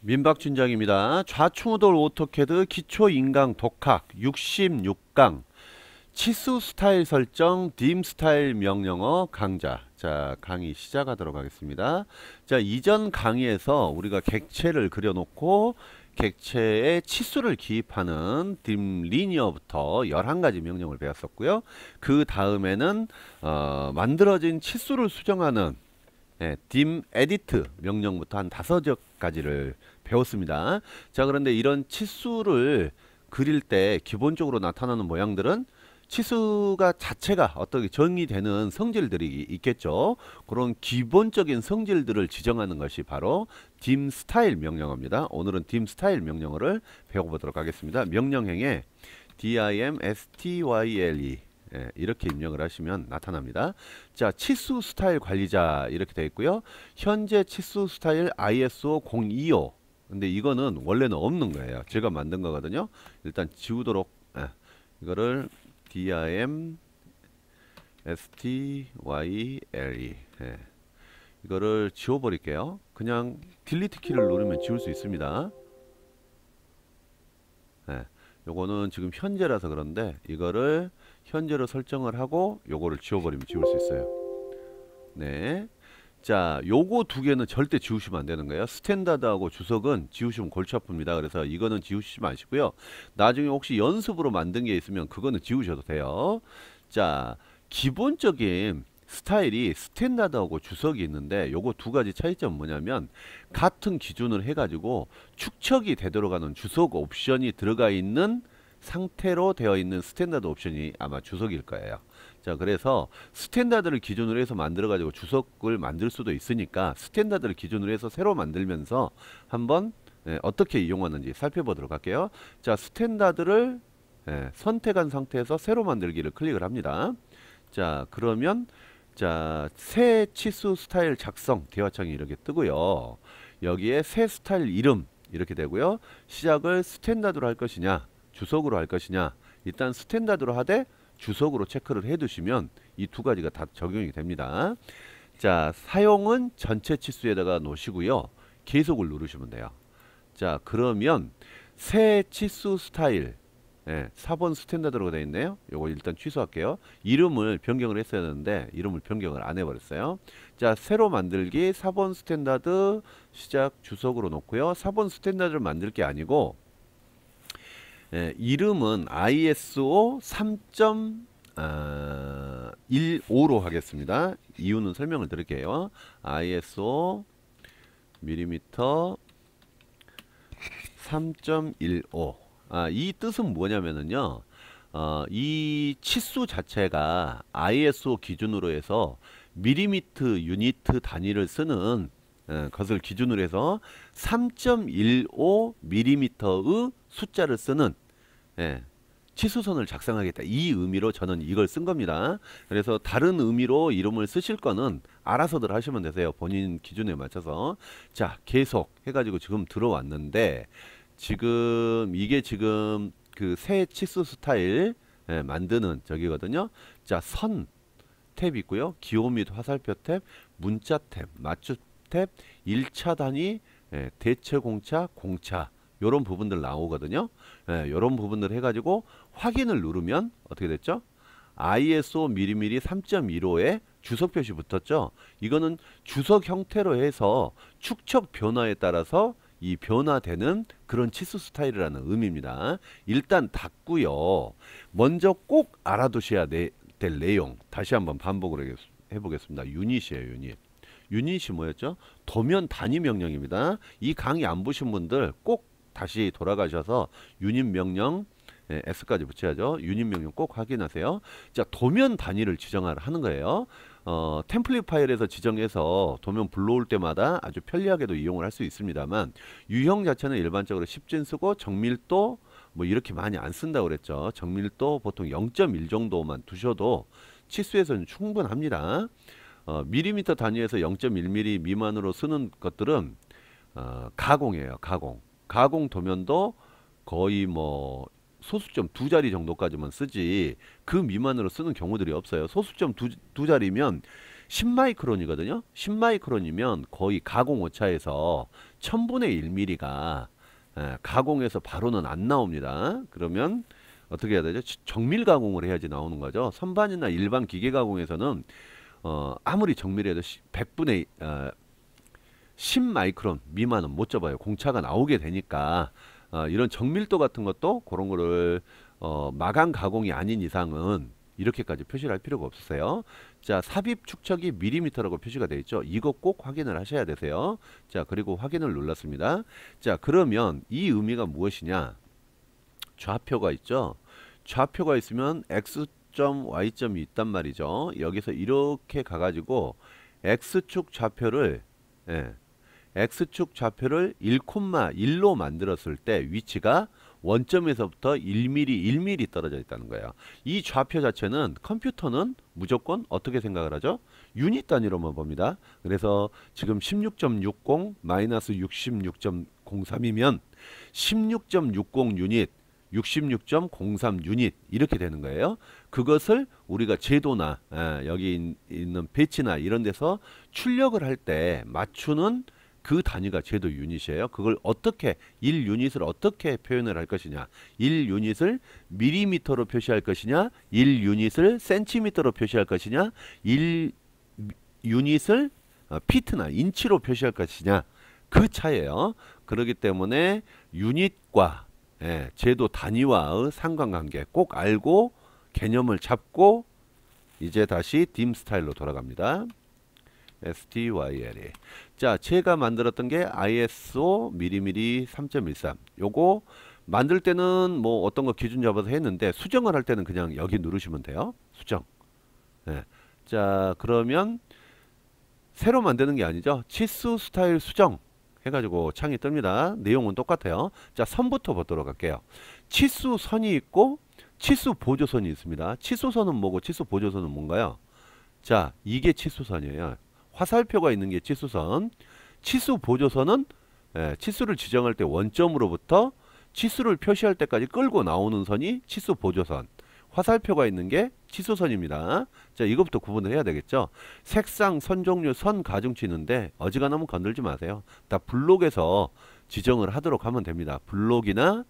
민박준장입니다. 좌충우돌 오토캐드 기초인강 독학 66강 치수 스타일 설정 딤 스타일 명령어 강좌. 자, 강의 시작하도록 하겠습니다. 자, 이전 강의에서 우리가 객체를 그려놓고 객체에 치수를 기입하는 딤 리니어부터 11가지 명령을 배웠었고요. 그 다음에는 만들어진 치수를 수정하는 딤 에디트 명령부터 한 5가지를 배웠습니다. 자, 그런데 이런 치수를 그릴 때 기본적으로 나타나는 모양들은 치수가 자체가 어떻게 정의되는 성질들이 있겠죠. 그런 기본적인 성질들을 지정하는 것이 바로 딤 스타일 명령어입니다. 오늘은 딤 스타일 명령어를 배워보도록 하겠습니다. 명령행에 DIMSTYLE 이렇게 입력을 하시면 나타납니다. 자, 치수 스타일 관리자 이렇게 되어 있고요. 현재 치수 스타일 ISO 025. 근데 이거는 원래는 없는 거예요. 제가 만든 거거든요. 일단 지우도록 이거를 DIMSTYLE 이거를 지워버릴게요. 그냥 딜리트 키를 누르면 지울 수 있습니다. 요거는 지금 현재라서 그런데 이거를 현재로 설정을 하고 요거를 지워버리면 지울 수 있어요. 네. 자, 요거 두 개는 절대 지우시면 안 되는 거예요. 스탠다드하고 주석은 지우시면 골치 아픕니다. 그래서 이거는 지우시지 마시고요. 나중에 혹시 연습으로 만든 게 있으면 그거는 지우셔도 돼요. 자, 기본적인 스타일이 스탠다드하고 주석이 있는데 요거 두 가지 차이점은 뭐냐면 같은 기준을 해가지고 축척이 되도록 하는 주석 옵션이 들어가 있는 상태로 되어 있는 스탠다드 옵션이 아마 주석일 거예요. 자, 그래서 스탠다드를 기준으로 해서 만들어 가지고 주석을 만들 수도 있으니까 스탠다드를 기준으로 해서 새로 만들면서 한번 어떻게 이용하는지 살펴보도록 할게요. 자, 스탠다드를 선택한 상태에서 새로 만들기를 클릭을 합니다. 자, 그러면 자, 새 치수 스타일 작성 대화창이 이렇게 뜨고요. 여기에 새 스타일 이름 이렇게 되고요. 시작을 스탠다드로 할 것이냐 주석으로 할 것이냐, 일단 스탠다드로 하되 주석으로 체크를 해 두시면 이 두 가지가 다 적용이 됩니다. 자, 사용은 전체 치수에다가 놓으시고요. 계속을 누르시면 돼요. 자, 그러면 새 치수 스타일 4번 스탠다드로 되어 있네요. 요거 일단 취소할게요. 이름을 변경을 했어야 되는데 이름을 변경을 안 해버렸어요. 자, 새로 만들기 4번 스탠다드 시작 주석으로 놓고요. 4번 스탠다드를 만들 게 아니고 이름은 ISO 3.15로 하겠습니다. 이유는 설명을 드릴게요. ISO 밀리미터 3.15. 이 뜻은 뭐냐면은요. 이 치수 자체가 ISO 기준으로 해서 밀리미터 유니트 단위를 쓰는 것을 기준으로 해서 3.15 밀리미터의 숫자를 쓰는 치수선을 작성하겠다. 이 의미로 저는 이걸 쓴 겁니다. 그래서 다른 의미로 이름을 쓰실 거는 알아서들 하시면 되세요. 본인 기준에 맞춰서. 자, 계속 해가지고 지금 들어왔는데 지금 이게 지금 그 새 치수 스타일 만드는 저기거든요. 자, 선 탭 있고요. 기호 및 화살표 탭, 문자 탭, 맞춤 탭, 1차 단위, 대체 공차, 공차 요런 부분들 나오거든요. 요런 부분들 해가지고 확인을 누르면 어떻게 됐죠? ISO 미리미리 3.15에 주석 표시 붙었죠. 이거는 주석 형태로 해서 축척 변화에 따라서 이 변화되는 그런 치수 스타일이라는 의미입니다. 일단 닫고요. 먼저 꼭 알아두셔야 될 내용 다시 한번 반복을 해보겠습니다. 유닛이에요. 유닛. 유닛이 뭐였죠? 도면 단위 명령입니다. 이 강의 안 보신 분들 꼭 다시 돌아가셔서 유닛 명령 S까지 붙여야죠. 유닛 명령 꼭 확인하세요. 자, 도면 단위를 지정하는 거예요. 템플릿 파일에서 지정해서 도면 불러올 때마다 아주 편리하게도 이용을 할 수 있습니다만 유형 자체는 일반적으로 10진 쓰고 정밀도 뭐 이렇게 많이 안 쓴다고 그랬죠. 정밀도 보통 0.1 정도만 두셔도 치수에서는 충분합니다. 밀리미터 단위에서 0.1mm 미만으로 쓰는 것들은 가공이에요. 가공 도면도 거의 뭐 소수점 2자리 정도까지만 쓰지 그 미만으로 쓰는 경우들이 없어요. 소수점 2자리면 10마이크론이거든요. 10마이크론이면 거의 가공 오차에서 1000분의 1mm가 가공해서 바로는 안 나옵니다. 그러면 어떻게 해야 되죠? 정밀 가공을 해야지 나오는 거죠. 선반이나 일반 기계 가공에서는 아무리 정밀해도 100분의 10 마이크론 미만은 못 잡아요. 공차가 나오게 되니까 이런 정밀도 같은 것도 그런 거를 마감 가공이 아닌 이상은 이렇게까지 표시를 할 필요가 없으세요. 자, 삽입 축척이 밀리미터라고 표시가 되어 있죠. 이거 꼭 확인을 하셔야 되세요. 자, 그리고 확인을 눌렀습니다. 자, 그러면 이 의미가 무엇이냐? 좌표가 있죠. 좌표가 있으면 X점, Y점이 있단 말이죠. 여기서 이렇게 가가지고 X축 좌표를 X축 좌표를 1,1로 만들었을 때 위치가 원점에서부터 1mm, 1mm 떨어져 있다는 거예요. 이 좌표 자체는 컴퓨터는 무조건 어떻게 생각을 하죠? 유닛 단위로만 봅니다. 그래서 지금 16.60 마이너스 66.03이면 16.60 유닛 66.03 유닛 이렇게 되는 거예요. 그것을 우리가 제도나 여기 있는 배치나 이런 데서 출력을 할 때 맞추는 그 단위가 제도 유닛이에요. 그걸 어떻게 1유닛을 어떻게 표현을 할 것이냐, 1유닛을 밀리미터로 표시할 것이냐, 1유닛을 센티미터로 표시할 것이냐, 1유닛을 피트나 인치로 표시할 것이냐, 그 차이예요. 그렇기 때문에 유닛과 제도 단위와의 상관관계 꼭 알고 개념을 잡고 이제 다시 딤 스타일로 돌아갑니다. STYLE. 자, 제가 만들었던 게 ISO mm 3.13. 요거 만들 때는 뭐 어떤 거 기준 잡아서 했는데 수정을 할 때는 그냥 여기 누르시면 돼요. 수정. 자, 그러면 새로 만드는 게 아니죠. 치수 스타일 수정 해가지고 창이 뜹니다. 내용은 똑같아요. 자, 선부터 보도록 할게요. 치수 선이 있고 치수 보조선이 있습니다. 치수선은 뭐고 치수 보조선은 뭔가요? 자, 이게 치수선이에요. 화살표가 있는 게 치수선. 치수 보조선은 치수를 지정할 때 원점으로부터 치수를 표시할 때까지 끌고 나오는 선이 치수 보조선. 화살표가 있는 게 치수선입니다. 자, 이것부터 구분을 해야 되겠죠. 색상, 선 종류, 선 가중치 있는데 어지간하면 건들지 마세요. 다 블록에서 지정을 하도록 하면 됩니다. 블록이나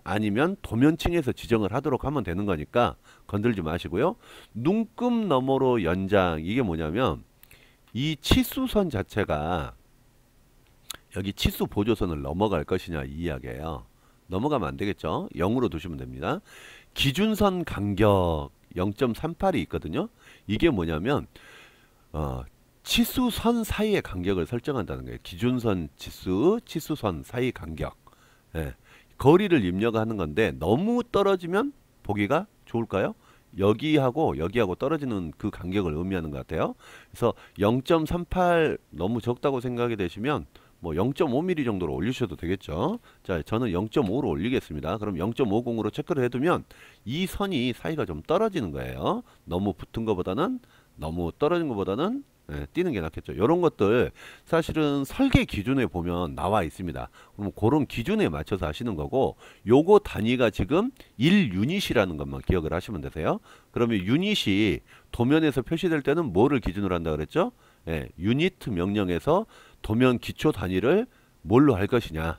아니면 도면층에서 지정을 하도록 하면 되는 거니까 건들지 마시고요. 눈금 너머로 연장, 이게 뭐냐면 이 치수선 자체가 여기 치수 보조선을 넘어갈 것이냐 이 이야기예요. 넘어가면 안 되겠죠. 0으로 두시면 됩니다. 기준선 간격 0.38이 있거든요. 이게 뭐냐면 치수선 사이의 간격을 설정한다는 거예요. 기준선 치수, 치수선 사이 간격. 거리를 입력하는 건데 너무 떨어지면 보기가 좋을까요? 여기하고 여기하고 떨어지는 그 간격을 의미하는 것 같아요. 그래서 0.38 너무 적다고 생각이 되시면 뭐 0.5mm 정도로 올리셔도 되겠죠. 자, 저는 0.5로 올리겠습니다. 그럼 0.50으로 체크를 해두면 이 선이 사이가 좀 떨어지는 거예요. 너무 붙은 것보다는, 너무 떨어진 것보다는 띄는 게 낫겠죠. 이런 것들 사실은 설계 기준에 보면 나와 있습니다. 그럼 그런 기준에 맞춰서 하시는 거고, 요거 단위가 지금 1유닛이라는 것만 기억을 하시면 되세요. 그러면 유닛이 도면에서 표시될 때는 뭐를 기준으로 한다 그랬죠? 유닛 명령에서 도면 기초 단위를 뭘로 할 것이냐.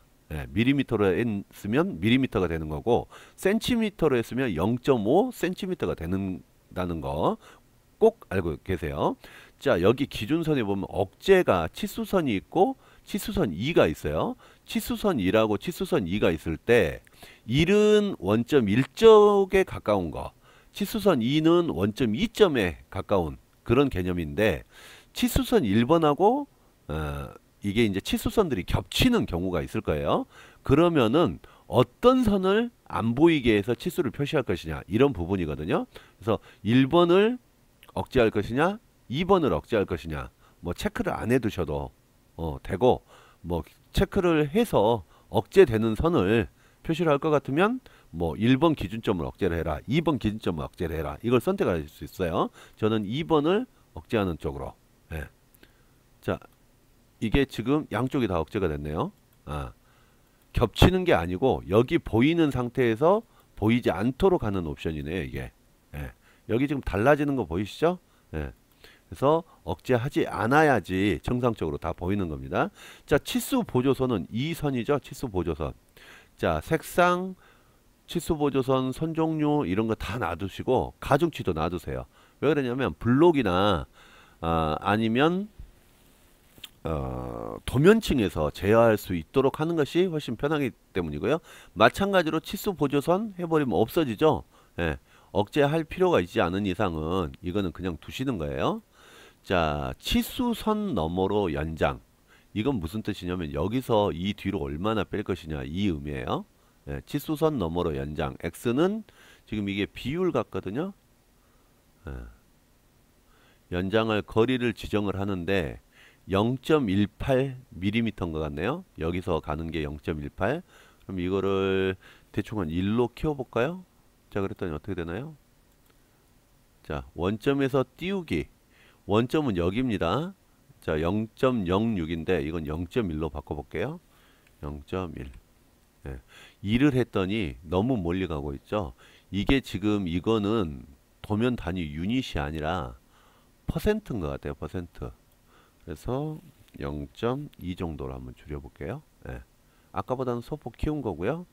밀리미터로 했으면 밀리미터가 되는 거고, 센티미터로 했으면 0.5 센티미터가 된다는 거 꼭 알고 계세요. 자, 여기 기준선에 보면 억제가 치수선이 있고 치수선 2가 있어요. 치수선 1하고 치수선 2가 있을 때 1은 원점 1쪽에 가까운 거, 치수선 2는 원점 2점에 가까운 그런 개념인데, 치수선 1번하고 이게 이제 치수선들이 겹치는 경우가 있을 거예요. 그러면은 어떤 선을 안 보이게 해서 치수를 표시할 것이냐, 이런 부분이거든요. 그래서 1번을 억제할 것이냐, 2번을 억제할 것이냐, 뭐 체크를 안 해두셔도 되고, 뭐 체크를 해서 억제되는 선을 표시를 할 것 같으면 뭐 1번 기준점을 억제를 해라, 2번 기준점을 억제를 해라, 이걸 선택할 수 있어요. 저는 2번을 억제하는 쪽으로. 자, 이게 지금 양쪽이 다 억제가 됐네요. 겹치는 게 아니고 여기 보이는 상태에서 보이지 않도록 하는 옵션이네요, 이게. 여기 지금 달라지는 거 보이시죠? 그래서 억제하지 않아야지 정상적으로 다 보이는 겁니다. 자, 치수 보조선은 이 선이죠. 치수 보조선. 자, 색상, 치수 보조선, 선 종류 이런 거 다 놔두시고 가중치도 놔두세요. 왜 그러냐면 블록이나 아니면 도면층에서 제어할 수 있도록 하는 것이 훨씬 편하기 때문이고요. 마찬가지로 치수 보조선 해버리면 없어지죠. 예, 억제할 필요가 있지 않은 이상은 이거는 그냥 두시는 거예요. 자, 치수선 너머로 연장. 이건 무슨 뜻이냐면 여기서 이 뒤로 얼마나 뺄 것이냐 이 의미예요. 예, 치수선 너머로 연장. X는 지금 이게 비율 같거든요. 예, 연장할 거리를 지정을 하는데 0.18mm 것 같네요. 여기서 가는 게 0.18. 그럼 이거를 대충 한 1로 키워볼까요? 자, 그랬더니 어떻게 되나요? 자, 원점에서 띄우기. 원점은 여기입니다. 자, 0.06인데 이건 0.1로 바꿔볼게요. 0.1. 예. 2를 했더니 너무 멀리 가고 있죠. 이게 지금 이거는 도면 단위 유닛이 아니라 퍼센트인 것 같아요. 퍼센트. 그래서 0.2 정도로 한번 줄여볼게요. 예. 아까보다는 소폭 키운 거고요.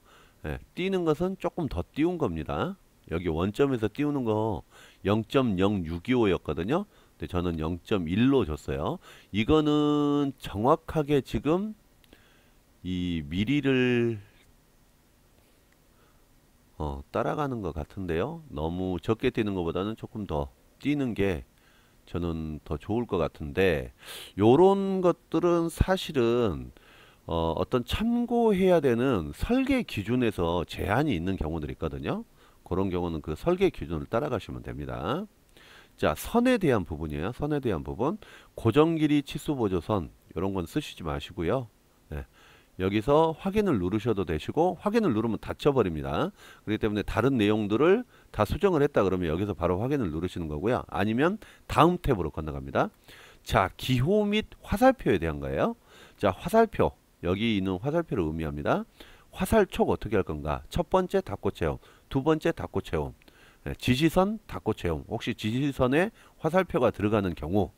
예. 띄는 것은 조금 더 띄운 겁니다. 여기 원점에서 띄우는 거 0.0625였거든요. 근데 저는 0.1로 줬어요. 이거는 정확하게 지금 이 미리를 따라가는 것 같은데요. 너무 적게 띄는 것보다는 조금 더 띄는 게 저는 더 좋을 것 같은데, 요런 것들은 사실은 어떤 참고해야 되는 설계 기준에서 제한이 있는 경우들이 있거든요. 그런 경우는 그 설계 기준을 따라가시면 됩니다. 자, 선에 대한 부분이에요. 선에 대한 부분. 고정 길이 치수 보조선 이런 건 쓰시지 마시고요. 네. 여기서 확인을 누르셔도 되시고, 확인을 누르면 닫혀버립니다. 그렇기 때문에 다른 내용들을 다 수정을 했다 그러면 여기서 바로 확인을 누르시는 거고요. 아니면 다음 탭으로 건너갑니다. 자, 기호 및 화살표에 대한 거예요. 자, 화살표. 여기 있는 화살표를 의미합니다. 화살촉 어떻게 할 건가? 첫 번째 닫고 채움, 두 번째 닫고 채움, 지시선 닫고 채움. 혹시 지시선에 화살표가 들어가는 경우,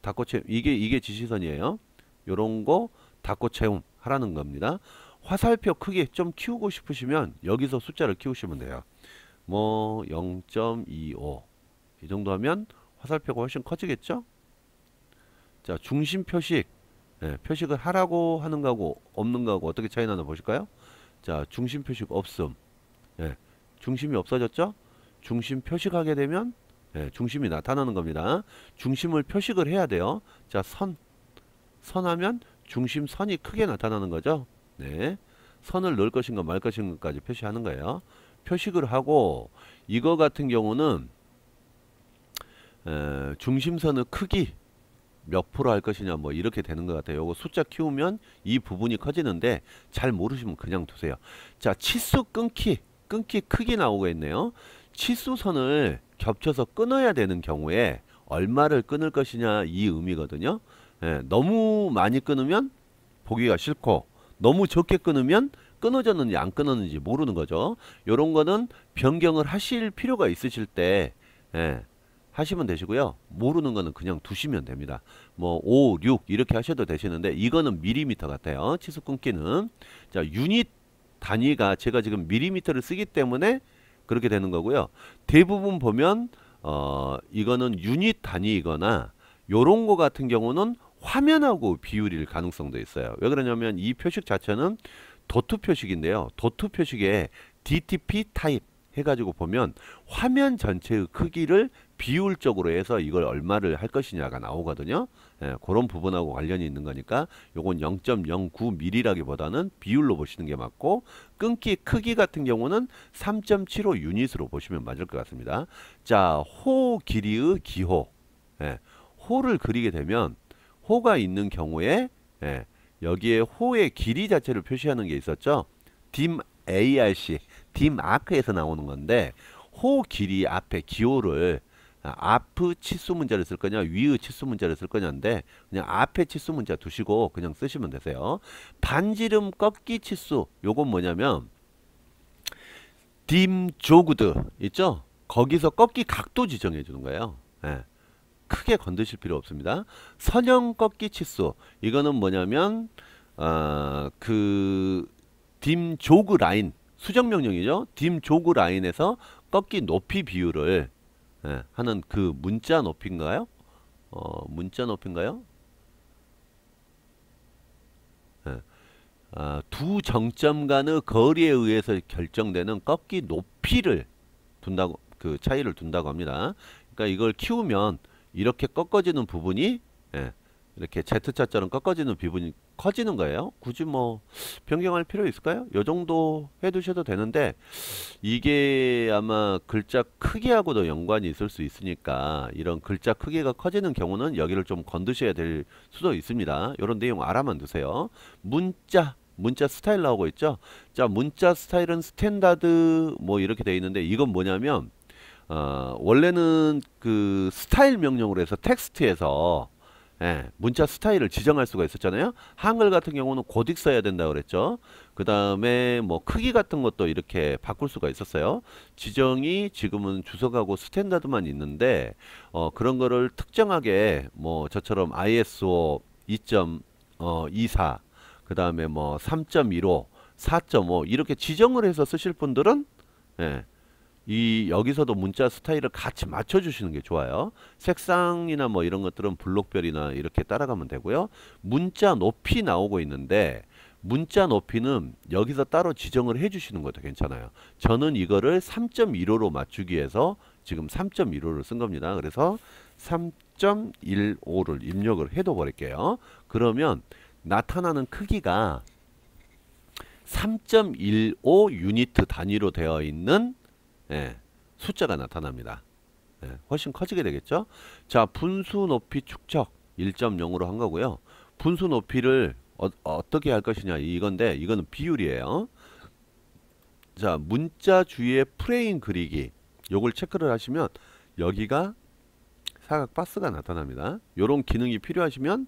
닫고 채움, 이게 지시선이에요. 요런 거 닫고 채움 하라는 겁니다. 화살표 크기 좀 키우고 싶으시면 여기서 숫자를 키우시면 돼요. 뭐 0.25 이 정도 하면 화살표가 훨씬 커지겠죠. 자, 중심 표식. 표식을 하라고 하는 거하고 없는 거하고 어떻게 차이 나나 보실까요? 자, 중심 표식 없음. 중심이 없어졌죠? 중심 표식하게 되면 중심이 나타나는 겁니다. 중심을 표식을 해야 돼요. 자, 선하면 중심선이 크게 나타나는 거죠. 네. 선을 넣을 것인가 말 것인가까지 표시하는 거예요. 표식을 하고, 이거 같은 경우는 중심선의 크기 몇 프로 할 것이냐 뭐 이렇게 되는 것 같아요. 요거 숫자 키우면 이 부분이 커지는데 잘 모르시면 그냥 두세요. 자, 치수 끊기 크기 나오고 있네요. 치수선을 겹쳐서 끊어야 되는 경우에 얼마를 끊을 것이냐 이 의미거든요. 너무 많이 끊으면 보기가 싫고, 너무 적게 끊으면 끊어졌는지 안 끊었는지 모르는 거죠. 요런 거는 변경을 하실 필요가 있으실 때 하시면 되시고요. 모르는 거는 그냥 두시면 됩니다. 뭐 5, 6 이렇게 하셔도 되시는데, 이거는 밀리미터 같아요. 치수 끊기는. 자, 유닛 단위가 제가 지금 밀리미터를 쓰기 때문에 그렇게 되는 거고요. 대부분 보면 이거는 유닛 단위이거나 요런 거 같은 경우는 화면하고 비율일 가능성도 있어요. 왜 그러냐면 이 표식 자체는 도트 표식인데요. 도트 표식에 DTP 타입 해가지고 보면 화면 전체의 크기를 비율적으로 해서 이걸 얼마를 할 것이냐가 나오거든요. 그런 부분하고 관련이 있는 거니까 요건 0.09mm라기보다는 비율로 보시는 게 맞고, 끊기 크기 같은 경우는 3.75 유닛으로 보시면 맞을 것 같습니다. 자, 호 길이의 기호. 호를 그리게 되면 호가 있는 경우에 여기에 호의 길이 자체를 표시하는 게 있었죠. dim ARC, dim 아크에서 나오는 건데, 호 길이 앞에 기호를 앞의 치수 문자를 쓸 거냐 위의 치수 문자를 쓸 거냐인데, 그냥 앞에 치수 문자 두시고 그냥 쓰시면 되세요. 반지름 꺾기 치수, 요건 뭐냐면 dim 조그드 있죠. 거기서 꺾기 각도 지정해 주는 거예요. 크게 건드실 필요 없습니다. 선형 꺾기 치수 이거는 뭐냐면 그 dim 조그 라인 수정 명령이죠. dim 조그 라인에서 꺾기 높이 비율을 하는 그 문자 높이인가요? 문자 높이인가요? 예. 두 정점 간의 거리에 의해서 결정되는 꺾기 높이를 둔다고 그 차이를 둔다고 합니다. 그러니까 이걸 키우면 이렇게 꺾어지는 부분이 이렇게 Z자처럼 꺾어지는 부분이 커지는 거예요. 굳이 뭐 변경할 필요 있을까요? 요 정도 해두셔도 되는데 이게 아마 글자 크기하고도 연관이 있을 수 있으니까 이런 글자 크기가 커지는 경우는 여기를 좀 건드셔야 될 수도 있습니다. 이런 내용 알아만 두세요. 문자 스타일 나오고 있죠. 자, 문자 스타일은 스탠다드 뭐 이렇게 되어 있는데 이건 뭐냐면 원래는 그 스타일 명령으로 해서 텍스트에서 문자 스타일을 지정할 수가 있었잖아요. 한글 같은 경우는 고딕 써야 된다고 그랬죠. 그 다음에 뭐 크기 같은 것도 이렇게 바꿀 수가 있었어요. 지정이 지금은 주석하고 스탠다드만 있는데 그런 거를 특정하게 뭐 저처럼 ISO 2.24 그 다음에 뭐 3.15 4.5 이렇게 지정을 해서 쓰실 분들은 이 여기서도 문자 스타일을 같이 맞춰 주시는 게 좋아요. 색상이나 뭐 이런 것들은 블록별이나 이렇게 따라가면 되고요. 문자 높이 나오고 있는데 문자 높이는 여기서 따로 지정을 해 주시는 것도 괜찮아요. 저는 이거를 3.15로 맞추기 위해서 지금 3.15를 쓴 겁니다. 그래서 3.15를 입력을 해둬 버릴게요. 그러면 나타나는 크기가 3.15 유니트 단위로 되어 있는 숫자가 나타납니다. 훨씬 커지게 되겠죠. 자, 분수 높이 축적 1.0으로 한 거고요. 분수 높이를 어떻게 할 것이냐 이건데 이거는 비율이에요. 자, 문자 주위에 프레임 그리기 요걸 체크를 하시면 여기가 사각 박스가 나타납니다. 요런 기능이 필요하시면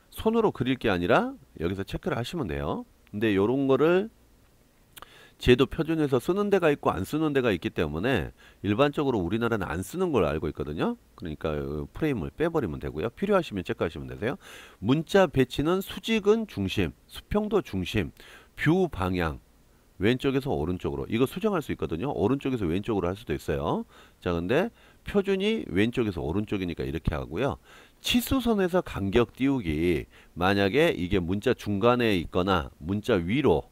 손으로 그릴 게 아니라 여기서 체크를 하시면 돼요. 근데 요런 거를 제도 표준에서 쓰는 데가 있고 안 쓰는 데가 있기 때문에 일반적으로 우리나라는 안 쓰는 걸 알고 있거든요. 그러니까 프레임을 빼버리면 되고요. 필요하시면 체크하시면 되세요. 문자 배치는 수직은 중심, 수평도 중심, 뷰 방향 왼쪽에서 오른쪽으로 이거 수정할 수 있거든요. 오른쪽에서 왼쪽으로 할 수도 있어요. 자, 근데 표준이 왼쪽에서 오른쪽이니까 이렇게 하고요. 치수선에서 간격 띄우기 만약에 이게 문자 중간에 있거나 문자 위로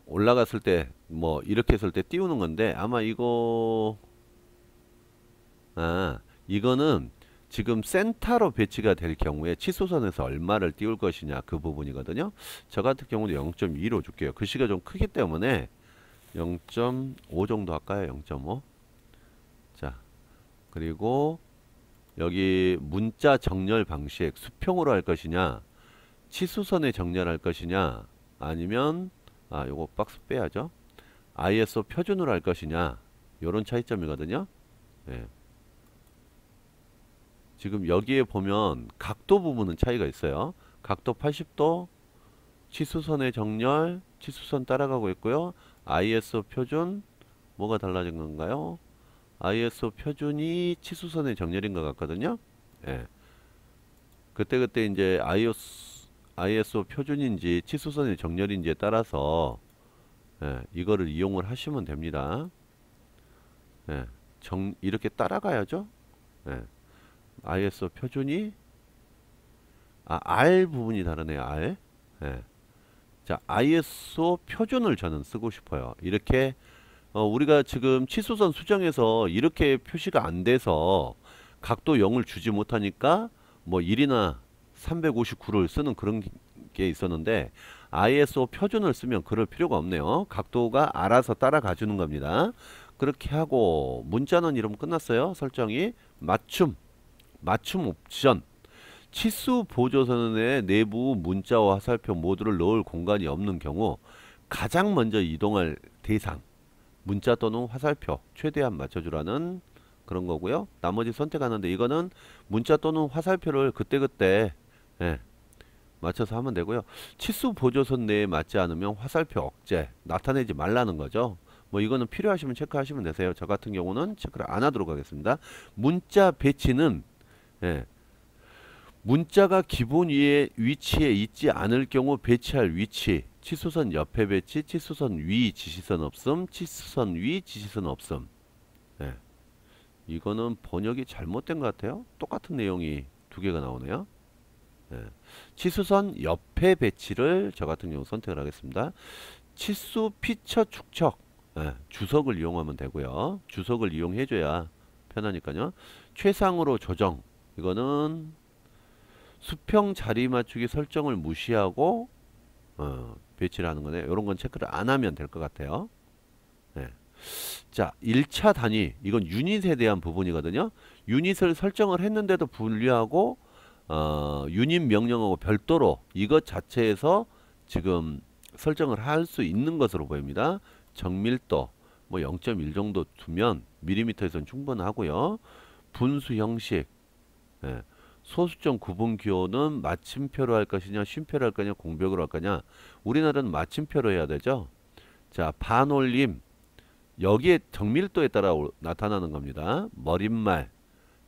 올라갔을 때 뭐 이렇게 했을 때 띄우는 건데 아마 이거는 지금 센터로 배치가 될 경우에 치수선에서 얼마를 띄울 것이냐 그 부분이거든요. 저 같은 경우는 0.2로 줄게요. 글씨가 좀 크기 때문에 0.5 정도 할까요? 0.5. 자, 그리고 여기 문자 정렬 방식 수평으로 할 것이냐 치수선에 정렬할 것이냐 아니면 요거 박스 빼야죠. ISO 표준으로 할 것이냐 요런 차이점이거든요. 지금 여기에 보면 각도 부분은 차이가 있어요. 각도 80도 치수선의 정렬 치수선 따라가고 있고요. ISO 표준 뭐가 달라진 건가요? ISO 표준이 치수선의 정렬인 것 같거든요. 그때 이제 ISO 표준인지 치수선의 정렬인지에 따라서 이거를 이용을 하시면 됩니다. 이렇게 따라가야죠. ISO 표준이 R 부분이 다르네요. R. 자, ISO 표준을 저는 쓰고 싶어요. 이렇게 우리가 지금 치수선 수정에서 이렇게 표시가 안 돼서 각도 0을 주지 못하니까 뭐 1이나 359를 쓰는 그런 게 있었는데 ISO 표준을 쓰면 그럴 필요가 없네요. 각도가 알아서 따라가 주는 겁니다. 그렇게 하고 문자는 이러면 끝났어요. 설정이 맞춤 옵션 치수 보조선의 내부 문자와 화살표 모두를 넣을 공간이 없는 경우 가장 먼저 이동할 대상 문자 또는 화살표 최대한 맞춰주라는 그런 거고요. 나머지 선택하는데 이거는 문자 또는 화살표를 그때그때 맞춰서 하면 되고요. 치수 보조선 내에 맞지 않으면 화살표 억제 나타내지 말라는 거죠. 뭐 이거는 필요하시면 체크하시면 되세요. 저 같은 경우는 체크를 안 하도록 하겠습니다. 문자 배치는 예, 문자가 기본 위치에 있지 않을 경우 배치할 위치, 치수선 옆에 배치, 치수선 위 지시선 없음, 치수선 위 지시선 없음. 예, 이거는 번역이 잘못된 것 같아요. 똑같은 내용이 두 개가 나오네요. 예, 치수선 옆에 배치를 저 같은 경우 선택을 하겠습니다. 치수 피처 축척, 예, 주석을 이용하면 되고요. 주석을 이용해줘야 편하니까요. 최상으로 조정, 이거는 수평 자리 맞추기 설정을 무시하고 배치를 하는 거네요. 이런 건 체크를 안 하면 될 것 같아요. 네. 자, 1차 단위, 이건 유닛에 대한 부분이거든요. 유닛을 설정을 했는데도 불구하고 유닛 명령하고 별도로 이것 자체에서 지금 설정을 할 수 있는 것으로 보입니다. 정밀도 뭐 0.1 정도 두면 밀리미터에서는 충분하고요. 분수 형식, 예. 소수점 구분 기호는 마침표로 할 것이냐 쉼표로 할 거냐 공백으로 할 거냐. 우리나라는 마침표로 해야 되죠. 자, 반올림, 여기에 정밀도에 따라 나타나는 겁니다. 머릿말,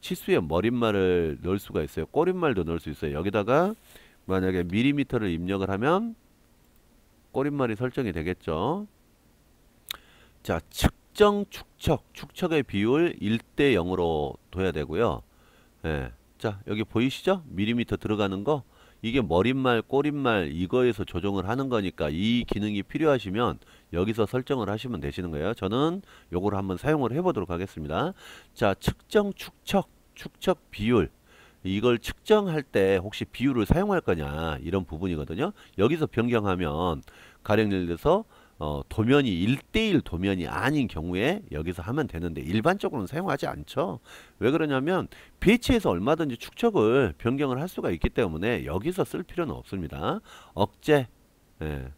치수에 머릿말을 넣을 수가 있어요. 꼬릿말도 넣을 수 있어요. 여기다가 만약에 밀리미터를 입력을 하면 꼬릿말이 설정이 되겠죠. 자, 측정 축척, 축척의 비율 1대 0으로 둬야 되고요. 예. 자, 여기 보이시죠? 밀리미터 들어가는 거. 이게 머릿말, 꼬릿말 이거에서 조정을 하는 거니까 이 기능이 필요하시면 여기서 설정을 하시면 되시는 거예요. 저는 요거를 한번 사용을 해보도록 하겠습니다. 자, 측정 축척, 축척 비율. 이걸 측정할 때 혹시 비율을 사용할 거냐 이런 부분이거든요. 여기서 변경하면 가령 예를 들어서 도면이 1대1 도면이 아닌 경우에 여기서 하면 되는데 일반적으로는 사용하지 않죠. 왜 그러냐면 배치에서 얼마든지 축척을 변경을 할 수가 있기 때문에 여기서 쓸 필요는 없습니다. 억제, 예,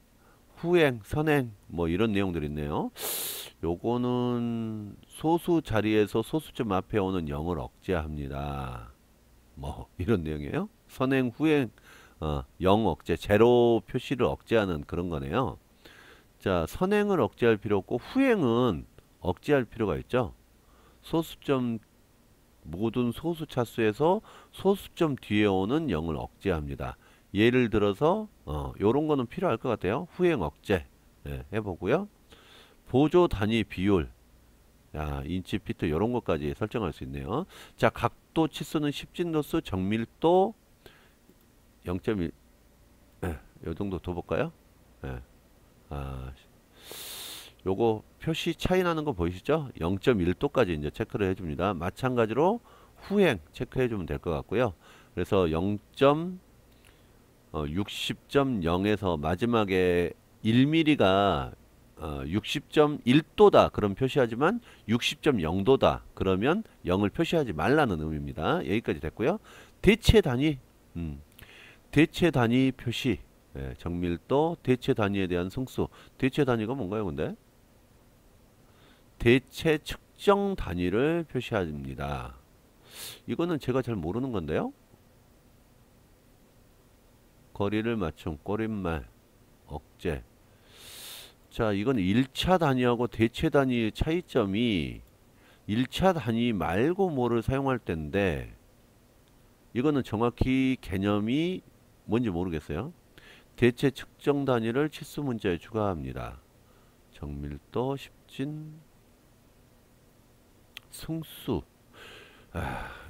후행, 선행 뭐 이런 내용들이 있네요. 요거는 소수 자리에서 소수점 앞에 오는 0을 억제합니다. 뭐 이런 내용이에요. 선행, 후행, 0 억제, 제로 표시를 억제하는 그런 거네요. 자, 선행을 억제할 필요 없고 후행은 억제할 필요가 있죠. 소수점, 모든 소수 차수에서 소수점 뒤에 오는 0을 억제합니다. 예를 들어서 요런 거는 필요할 것 같아요. 후행 억제, 예, 해보고요. 보조 단위 비율, 야, 인치, 피트 요런 것까지 설정할 수 있네요. 자, 각도 치수는 10진도수, 정밀도 0.1, 예, 요 정도 둬볼까요? 예. 요거 표시 차이 나는 거 보이시죠? 0.1도까지 이제 체크를 해줍니다. 마찬가지로 후행 체크해주면 될 것 같고요. 그래서 60.0에서 마지막에 1mm가 60.1도다 그럼 표시하지만 60.0도다 그러면 0을 표시하지 말라는 의미입니다. 여기까지 됐고요. 대체 단위, 대체 단위 표시, 예, 정밀도, 대체 단위에 대한 승수. 대체 단위가 뭔가요, 근데? 대체 측정 단위를 표시합니다. 이거는 제가 잘 모르는 건데요. 거리를 맞춘 꼬릿말, 억제. 자, 이건 1차 단위하고 대체 단위의 차이점이 1차 단위 말고 뭐를 사용할 때인데 이거는 정확히 개념이 뭔지 모르겠어요. 대체 측정 단위를 치수 문자에 추가합니다. 정밀도, 십진, 승수.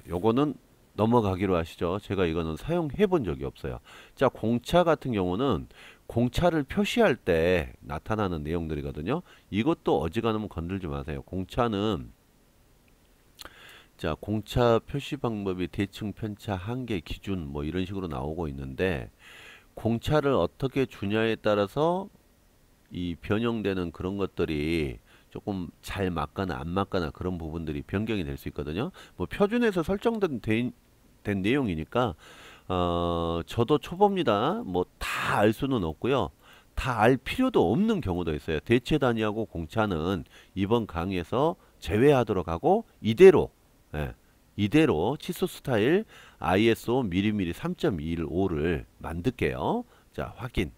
요거는 넘어가기로 하시죠. 제가 이거는 사용해 본 적이 없어요. 자, 공차 같은 경우는 공차를 표시할 때 나타나는 내용들이거든요. 이것도 어지간하면 건들지 마세요. 공차는 자, 공차 표시 방법이 대칭, 편차, 한계, 기준 뭐 이런 식으로 나오고 있는데 공차를 어떻게 주냐에 따라서 이 변형되는 그런 것들이 조금 잘 맞거나 안 맞거나 그런 부분들이 변경이 될 수 있거든요. 뭐 표준에서 설정된 된 내용이니까 저도 초보입니다. 뭐 다 알 수는 없고요. 다 알 필요도 없는 경우도 있어요. 대체 단위하고 공차는 이번 강의에서 제외하도록 하고 이대로, 예, 이대로 치수 스타일 ISO 미리미리 3.25를 만들게요. 자, 확인.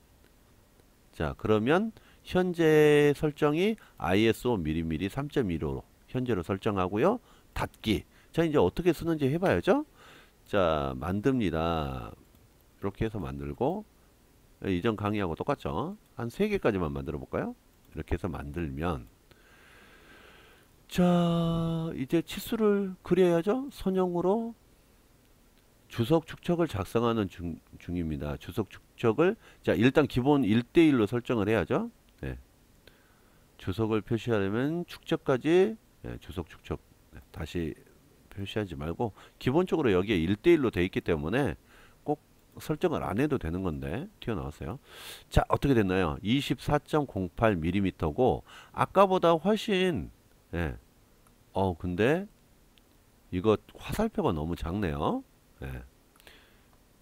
자, 그러면 현재 설정이 ISO 미리미리 3.15로 현재로 설정하고요. 닫기. 자, 이제 어떻게 쓰는지 해봐야죠. 자, 만듭니다. 이렇게 해서 만들고, 이전 강의하고 똑같죠. 한 3개까지만 만들어 볼까요? 이렇게 해서 만들면, 자, 이제 치수를 그려야죠. 선형으로 주석 축척을 작성하는 중입니다. 주석 축척을, 자, 일단 기본 1대1로 설정을 해야죠. 네. 주석을 표시하려면 축척까지, 네, 주석 축척, 네, 다시 표시하지 말고 기본적으로 여기에 1대1로 돼 있기 때문에 꼭 설정을 안 해도 되는 건데 튀어나왔어요. 자, 어떻게 됐나요? 24.08mm고 아까보다 훨씬, 예. 근데 이거 화살표가 너무 작네요. 예.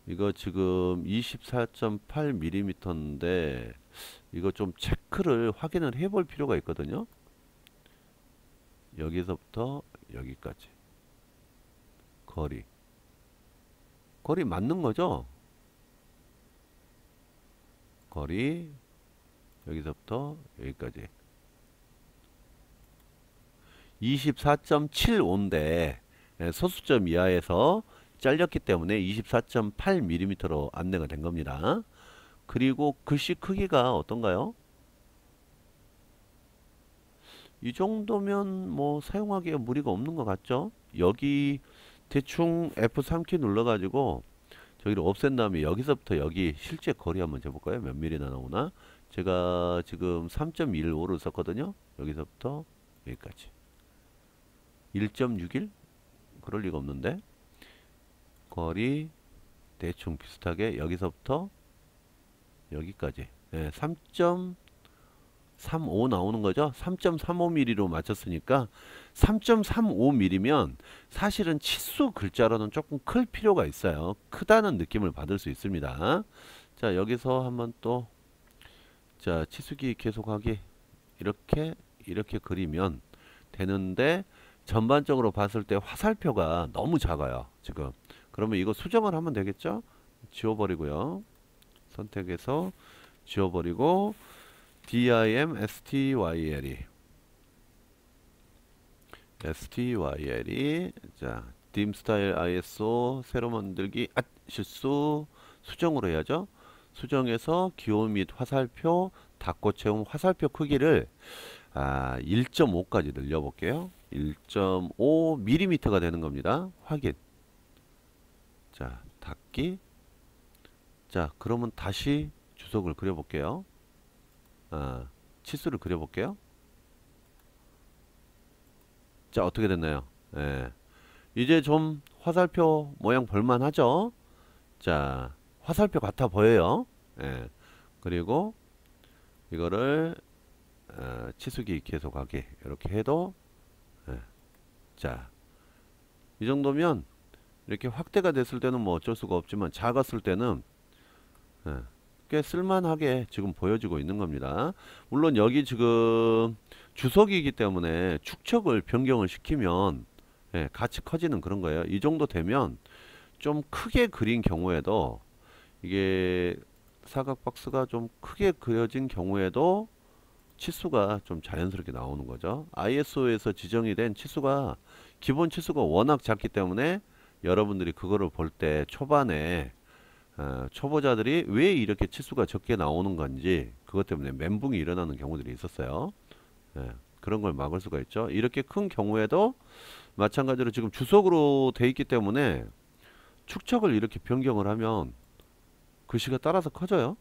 이거 지금 24.8mm인데 이거 좀 체크를 확인을 해 볼 필요가 있거든요. 여기서부터 여기까지 거리 맞는 거죠? 거리 여기서부터 여기까지 24.75인데 소수점 이하에서 잘렸기 때문에 24.8mm로 안내가 된 겁니다. 그리고 글씨 크기가 어떤가요? 이 정도면 뭐 사용하기에 무리가 없는 것 같죠? 여기 대충 F3키 눌러가지고 저기를 없앤 다음에 여기서부터 여기 실제 거리 한번 재볼까요? 몇 미리나 나오나? 제가 지금 3.15를 썼거든요. 여기서부터 여기까지 1.61? 그럴 리가 없는데 거리 대충 비슷하게 여기서부터 여기까지, 네, 3.35 나오는 거죠. 3.35mm로 맞췄으니까 3.35mm면 사실은 치수 글자로는 조금 클 필요가 있어요. 크다는 느낌을 받을 수 있습니다. 자, 여기서 한번 또, 자, 치수기 계속하기 이렇게 그리면 되는데 전반적으로 봤을 때 화살표가 너무 작아요. 지금 그러면 이거 수정을 하면 되겠죠. 지워버리고요. 선택해서 지워버리고 dim style 자, dim style ISO 새로 만들기, 실수, 수정으로 해야죠. 수정해서 기호 및 화살표 닫고 채움 화살표 크기를 1.5까지 늘려볼게요. 1.5mm가 되는 겁니다. 확인. 자, 닫기. 자, 그러면 다시 주석을 그려볼게요. 치수를 그려볼게요. 자, 어떻게 됐나요? 예. 이제 좀 화살표 모양 볼만하죠? 자, 화살표 같아 보여요. 예. 그리고 이거를 치수기 계속하기 이렇게 해도, 예. 자, 이 정도면 이렇게 확대가 됐을 때는 뭐 어쩔 수가 없지만 작았을 때는, 예, 꽤 쓸만하게 지금 보여지고 있는 겁니다. 물론 여기 지금 주석이기 때문에 축척을 변경을 시키면, 예, 같이 커지는 그런 거예요. 이 정도 되면 좀 크게 그린 경우에도, 이게 사각 박스가 좀 크게 그려진 경우에도 치수가 좀 자연스럽게 나오는 거죠. ISO에서 지정이 된 치수가, 기본 치수가 워낙 작기 때문에 여러분들이 그거를 볼 때 초반에 초보자들이 왜 이렇게 치수가 적게 나오는 건지 그것 때문에 멘붕이 일어나는 경우들이 있었어요. 예, 그런 걸 막을 수가 있죠. 이렇게 큰 경우에도 마찬가지로 지금 주석으로 돼 있기 때문에 축척을 이렇게 변경을 하면 글씨가 따라서 커져요.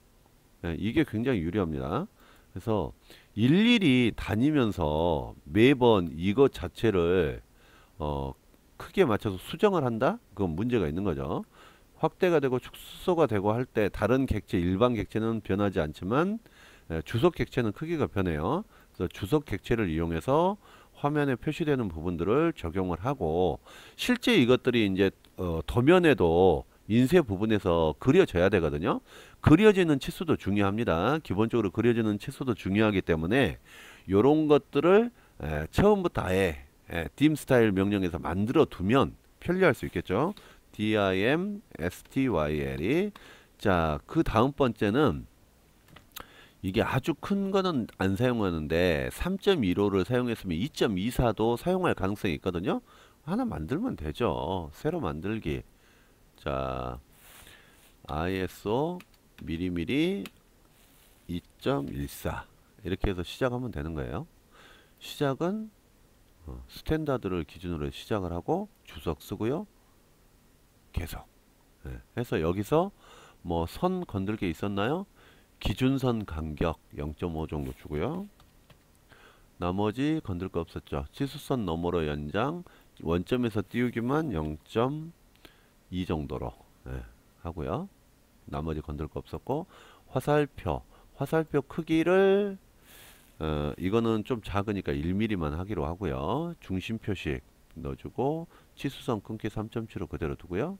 예, 이게 굉장히 유리합니다. 그래서 일일이 다니면서 매번 이것 자체를 크게 맞춰서 수정을 한다? 그건 문제가 있는 거죠. 확대가 되고 축소가 되고 할 때 다른 객체, 일반 객체는 변하지 않지만 주석 객체는 크기가 변해요. 그래서 주석 객체를 이용해서 화면에 표시되는 부분들을 적용을 하고, 실제 이것들이 이제 도면에도 인쇄 부분에서 그려져야 되거든요. 그려지는 치수도 중요합니다. 기본적으로 그려지는 치수도 중요하기 때문에 요런 것들을 처음부터 아예 dim 스타일 명령에서 만들어 두면 편리할 수 있겠죠. dim style. 자, 그 다음 번째는 이게 아주 큰 거는 안 사용하는데 3.15를 사용했으면 2.24도 사용할 가능성이 있거든요. 하나 만들면 되죠. 새로 만들기. 자, ISO 미리미리 2.14 이렇게 해서 시작하면 되는 거예요. 시작은 스탠다드를 기준으로 시작을 하고 주석 쓰고요. 계속. 해서 여기서 뭐 선 건들 게 있었나요? 기준선 간격 0.5 정도 주고요. 나머지 건들 거 없었죠. 치수선 너머로 연장 원점에서 띄우기만 0.2 정도로 하고요. 나머지 건들 거 없었고 화살표 크기를 이거는 좀 작으니까 1mm만 하기로 하고요. 중심 표식 넣어주고 치수선 끊기 3.7로 그대로 두고요.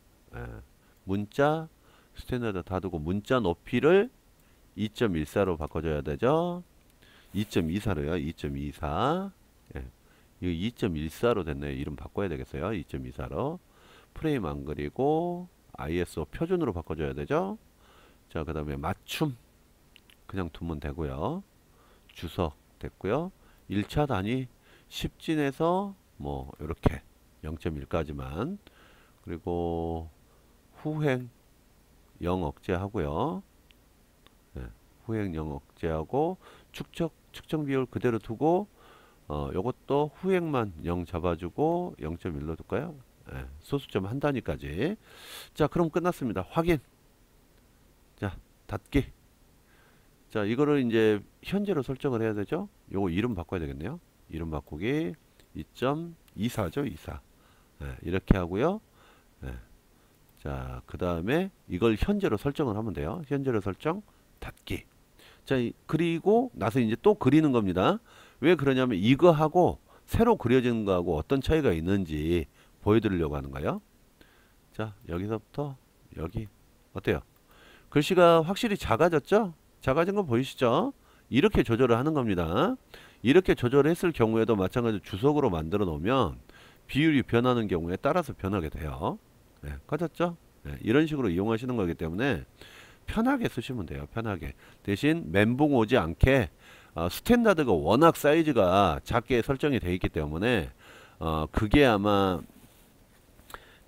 문자 스탠다드 다 두고 문자 높이를 2.14로 바꿔줘야 되죠. 2.24로요. 2.24. 이거 2.14로 됐네요. 이름 바꿔야 되겠어요. 2.24로. 프레임 안 그리고 ISO 표준으로 바꿔줘야 되죠. 자, 그 다음에 맞춤 그냥 두면 되고요. 주석 됐고요. 1차 단위 10진에서 뭐 이렇게 0.1까지만 그리고 후행 0 억제하고요. 후행 0 억제하고 측정 비율 그대로 두고 요것도 후행만 0 잡아주고 0.1로 둘까요? 소수점 한 단위까지. 자, 그럼 끝났습니다. 확인. 자, 닫기. 자, 이거를 이제 현재로 설정을 해야 되죠. 요거 이름 바꿔야 되겠네요. 이름 바꾸기 2.24죠. 24. 이렇게 하고요. 자, 그 다음에 이걸 현재로 설정을 하면 돼요. 현재로 설정 닫기. 자, 그리고 나서 이제 또 그리는 겁니다. 왜 그러냐면 이거하고 새로 그려지는 거하고 어떤 차이가 있는지 보여드리려고 하는 거예요. 자, 여기서부터 여기 어때요? 글씨가 확실히 작아졌죠? 작아진 거 보이시죠? 이렇게 조절을 하는 겁니다. 이렇게 조절했을 경우에도 마찬가지로 주석으로 만들어 놓으면 비율이 변하는 경우에 따라서 변하게 돼요. 꺼졌죠? 이런 식으로 이용하시는 거기 때문에 편하게 쓰시면 돼요. 편하게. 대신 멘붕 오지 않게 스탠다드가 워낙 사이즈가 작게 설정이 되어 있기 때문에 그게 아마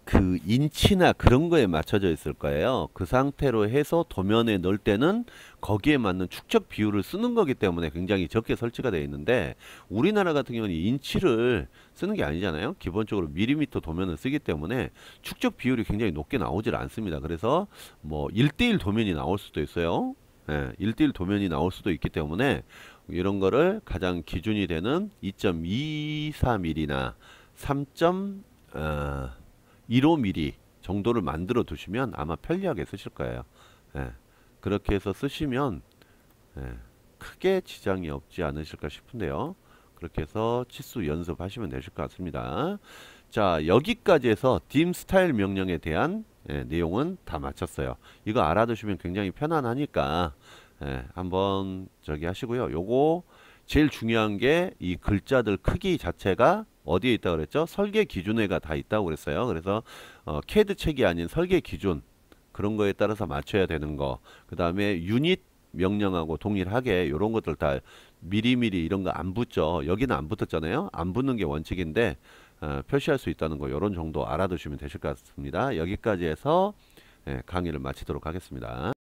그 인치나 그런 거에 맞춰져 있을 거예요. 그 상태로 해서 도면에 넣을 때는 거기에 맞는 축적 비율을 쓰는 거기 때문에 굉장히 적게 설치가 되어 있는데 우리나라 같은 경우는 인치를 쓰는 게 아니잖아요. 기본적으로 밀리미터 도면을 쓰기 때문에 축적 비율이 굉장히 높게 나오질 않습니다. 그래서 뭐 1대1 도면이 나올 수도 있어요. 1대1 도면이 나올 수도 있기 때문에 이런 거를 가장 기준이 되는 2.24mm나 3.15mm 정도를 만들어 두시면 아마 편리하게 쓰실 거예요. 그렇게 해서 쓰시면 크게 지장이 없지 않으실까 싶은데요. 그렇게 해서 치수 연습하시면 되실 것 같습니다. 자, 여기까지 해서 dim 스타일 명령에 대한 내용은 다 마쳤어요. 이거 알아두시면 굉장히 편안하니까 한번 저기 하시고요. 요거 제일 중요한 게 이 글자들 크기 자체가 어디에 있다고 그랬죠? 설계 기준에가 다 있다고 그랬어요. 그래서 CAD 책이 아닌 설계 기준 그런 거에 따라서 맞춰야 되는 거. 그 다음에 유닛 명령하고 동일하게 이런 것들 다 미리미리 이런 거 안 붙죠. 여기는 안 붙었잖아요. 안 붙는 게 원칙인데 표시할 수 있다는 거 이런 정도 알아두시면 되실 것 같습니다. 여기까지 해서 강의를 마치도록 하겠습니다.